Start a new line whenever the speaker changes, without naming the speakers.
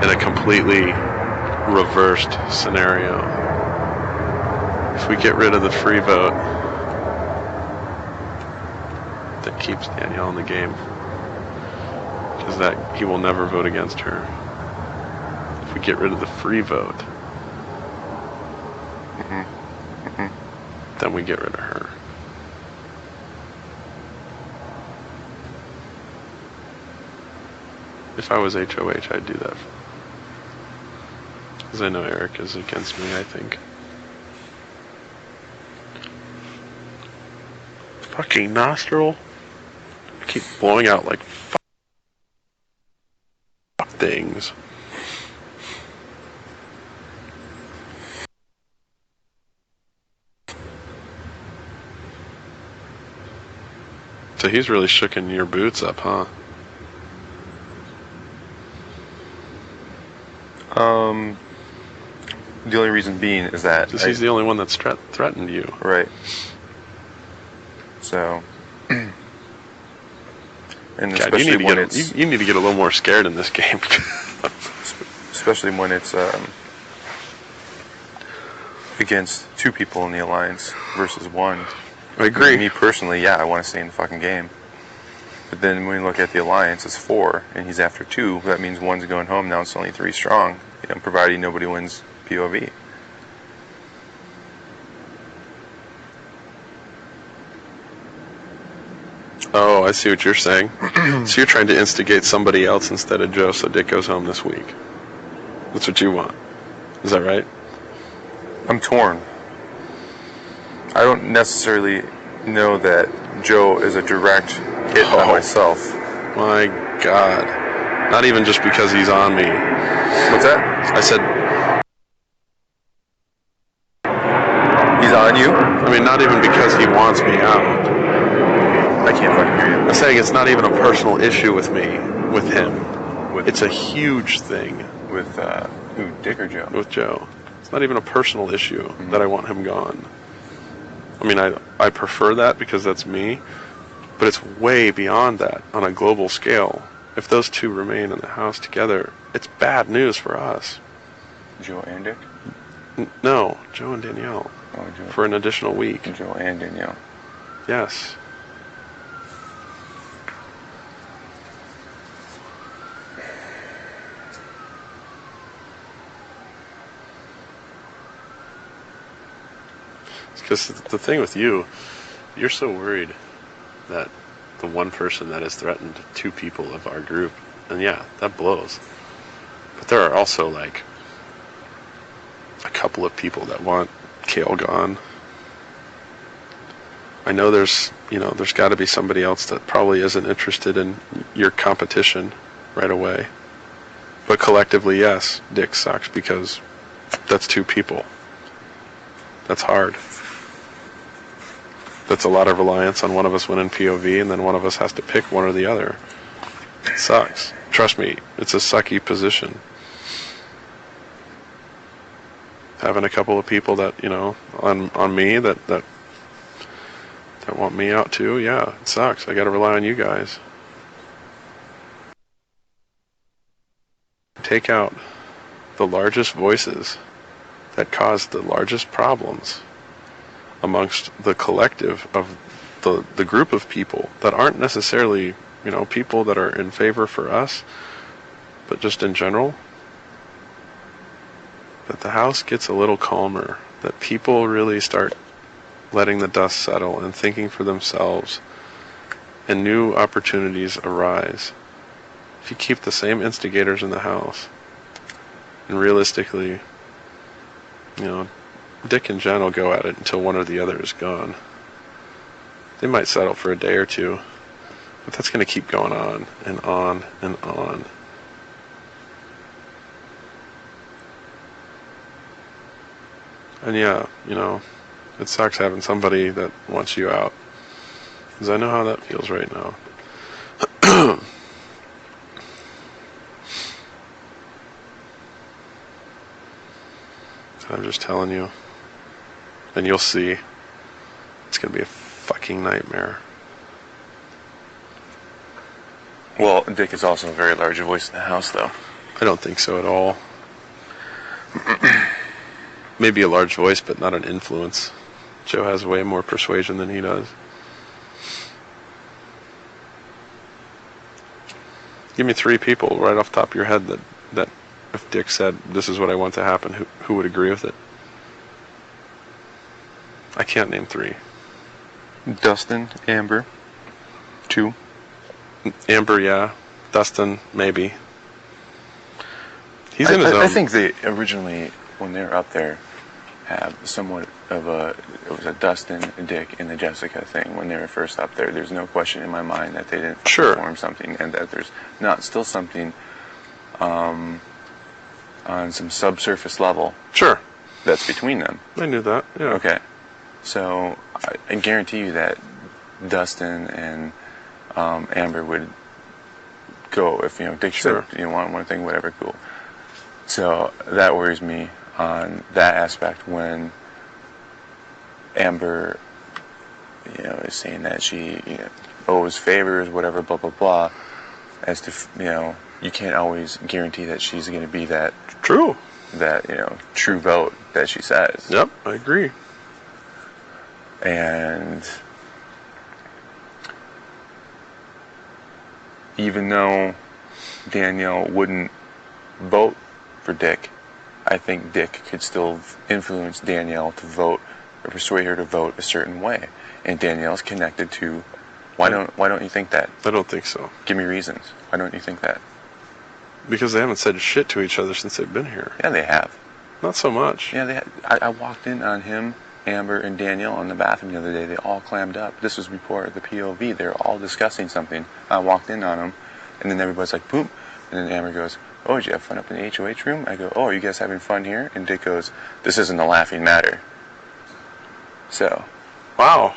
in a completely reversed scenario. If we get rid of the free vote, that keeps Danielle in the game, because that he will never vote against her. If we get rid of the free vote, then we get rid of her. If I was HOH, I'd do that. Because I know Eric is against me, I think. Fucking nostril. Keep blowing out like fuck things. So he's really shooking your boots up, huh?
The only reason being is that
he's the only one that's threatened you.
Right. So, and
God, you need to get a little more scared in this game.
Especially when it's against two people in the alliance versus one.
I agree.
Me personally, yeah, I want to stay in the fucking game. But then when we look at the alliance, it's 4, and he's after 2. That means one's going home. Now it's only 3 strong, providing nobody wins POV.
Oh, I see what you're saying. So you're trying to instigate somebody else instead of Joe so Dick goes home this week. That's what you want. Is that right?
I'm torn. I don't necessarily know that Joe is a direct hit by myself.
My God. Not even just because he's on me.
What's that?
I said...
He's on you?
I mean, not even because he wants me out.
I can't fucking hear you.
I'm saying it's not even a personal issue with me, with him. It's a huge thing.
With, who, Dick or Joe?
With Joe. It's not even a personal issue that I want him gone. I mean, I prefer that because that's me, but it's way beyond that on a global scale. If those two remain in the house together, it's bad news for us.
Joe and Dick?
No, Joe and Danielle.
Oh, Joe.
For an additional week.
Joe and Danielle.
Yes. Because the thing with you, you're so worried that the one person that has threatened 2 people of our group, and yeah, that blows. But there are also like a couple of people that want Kale gone. I know there's got to be somebody else that probably isn't interested in your competition right away. But collectively, yes, Dick sucks because that's 2 people. That's hard. That's a lot of reliance on one of us winning POV, and then one of us has to pick one or the other. It sucks. Trust me, it's a sucky position. Having a couple of people that, on me that want me out too, yeah, it sucks. I gotta rely on you guys. Take out the largest voices that cause the largest problems amongst the collective of the group of people that aren't necessarily, people that are in favor for us, but just in general, that the house gets a little calmer, that people really start letting the dust settle and thinking for themselves, and new opportunities arise. If you keep the same instigators in the house, and realistically, Dick and Jen will go at it until one or the other is gone. They might settle for a day or 2, but that's going to keep going on and on and on. And yeah, it sucks having somebody that wants you out, because I know how that feels right now. I'm just telling you. And you'll see. It's going to be a fucking nightmare.
Well, Dick is also a very large voice in the house, though.
I don't think so at all. Maybe a large voice, but not an influence. Joe has way more persuasion than he does. Give me 3 people right off the top of your head that if Dick said, this is what I want to happen, who would agree with it? I can't name 3.
Dustin, Amber, 2.
Amber, yeah. Dustin, maybe. He's in his own.
I think they originally, when they were up there, have somewhat of it was a Dustin, Dick, and the Jessica thing when they were first up there. There's no question in my mind that they didn't form something, and that there's not still something on some subsurface level.
Sure.
That's between them.
I knew that, yeah.
Okay. So I guarantee you that Dustin and Amber would go if Dick said want one thing, whatever, cool. So that worries me on that aspect when Amber is saying that she owes favors, whatever, blah blah blah, as to you can't always guarantee that she's going to be that
true
vote that she says.
Yep, I agree.
And even though Danielle wouldn't vote for Dick, I think Dick could still influence Danielle to vote or persuade her to vote a certain way. And Danielle's connected to. Why don't you think that?
I don't think so.
Give me reasons. Why don't you think that?
Because they haven't said shit to each other since they've been here.
Yeah, they have.
Not so much.
Yeah, I walked in on him, Amber, and Danielle in the bathroom the other day. They all clammed up. This was before the POV. They were all discussing something. I walked in on them, and then everybody's like, boom. And then Amber goes, oh, did you have fun up in the HOH room? I go, oh, are you guys having fun here? And Dick goes, this isn't a laughing matter. So.
Wow.